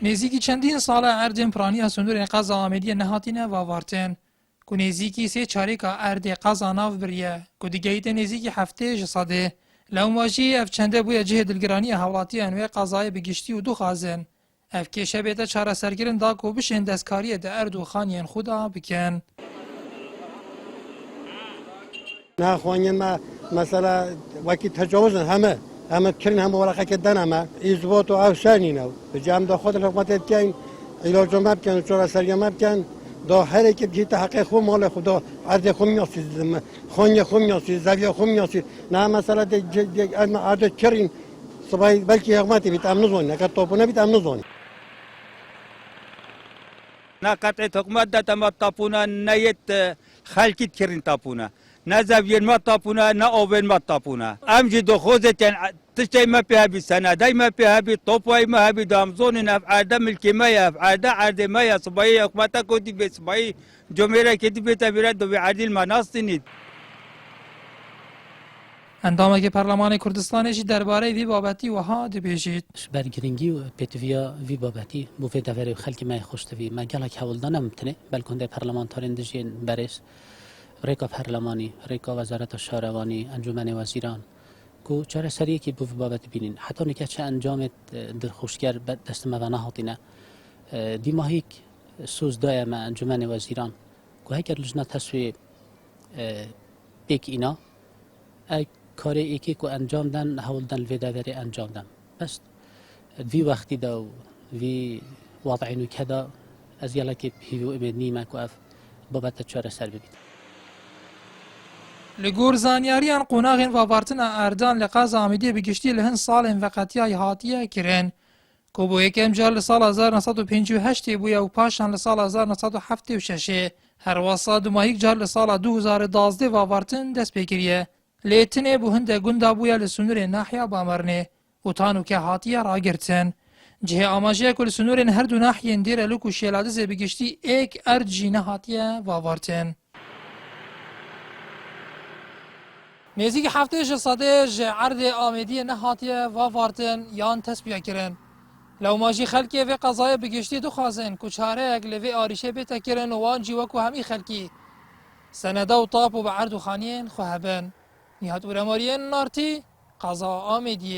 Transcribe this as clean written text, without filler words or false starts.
نزیکی چندین ساله اردن پرانی سنور قزا آمدی نهاتینه و وارتن که نزیکی سه چاری که ارد قزا ناف بریه که دیگه نزیکی هفته جساده لوماجی اف چنده بوی جه دلگرانی حوالاتی انوی قضای بگشتی و دو خازن اف که شبیت چاره سرگرن دا که بشن دستکاری ده اردو خانین خدا بکن نه خوانین ما مثلا وقتی تجاوز همه کرین همه ورقه کردن همه ایزوات و افشانی نو جام دا خود حکومت کن علاج ما بکن چرا سرگرم ما بکن دا هر کی بجیت حق خو مال خدا عرض خو میاسی خانه خو میاسی زاویه خو میاسی نه مثلا د عرض کرین صبای بلکه حکومت بیت امن زون نه که توپونه بیت امن زون نه قطع حکومت ده تما تاپونا نیت خلقیت کرین تاپونا نه زاویه ما تاپونا نه آوین ما تاپونا امجی دو خوزتن تشتي ما فيها بالسنة دايما فيها بالطوبة ما هبي دامزون نف عادة ملكي ما يف عادة ما يا صبايا حكمتا كودي بصبايا جمهورية كدي بتبرد وبعدل مناصني اندامه که پارلمان کردستانش درباره وی بابتی و ها دبیجید برگرینگی و پتویا وی بابتی بو في دفر خلق ما خوشتوی ما گلک حولدان ممتنه بلکه در پارلمانتارین دجین برس ریکا پارلمانی ریکا وزارت شهروانی انجمن وزیران کو چاره سریع کی بو بابت بینین حتی نکه چه انجام درخوشگر دست ما نهاتینه دیماهیک سوز دایم انجمن وزیران کو هکر لجنه تسوی بیک اینا کاری ایکی کو انجام دن حولدن ویداوری انجام دن بس وی وقتی دا وی وضعینو کدا از یلا که هیو امید نیمه کو اف بابت چاره سر ببید لگور زانیاریان قوناغین و وارتن اردان لقاز آمدی بگشتی لهن سال وقتیای هاتیه کرن که بو یکم جار لسال 1958 بویا و پاشان لسال 1976 هر واسا دماهیک جار لسال 2012 و وارتن دست بگیریه لیتنه بو هنده گنده بویا لسنور ناحیه بامرنه و تانو که هاتیه را گرتن جه آماجه کل سنور هر دو ناحیه اندیر لکو شیلادزه بگشتی ایک ارجی نهاتیه و وارتن نزدیک هفته جساده عرض آمدی نهاتیه و وارتن یان تسبیح کرن لو ماجی خلکی و قضای بگشتی دو خازن کچاره اگ لوی آریشه بیتا کرن و وان جیوکو همی خلکی سنده و طاپ و بعرض و خانین خوهبن نهات ورمارین نارتی قضا آمدیه